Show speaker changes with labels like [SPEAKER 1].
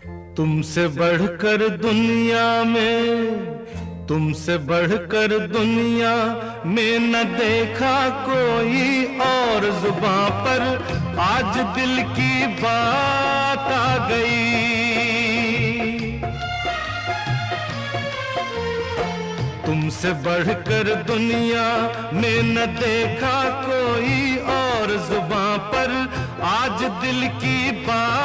[SPEAKER 1] तुमसे बढ़कर दुनिया में, तुमसे बढ़कर दुनिया में न देखा कोई और, जुबां पर आज दिल की बात आ गई। तुमसे बढ़कर दुनिया में न देखा कोई और, जुबां पर आज दिल की बात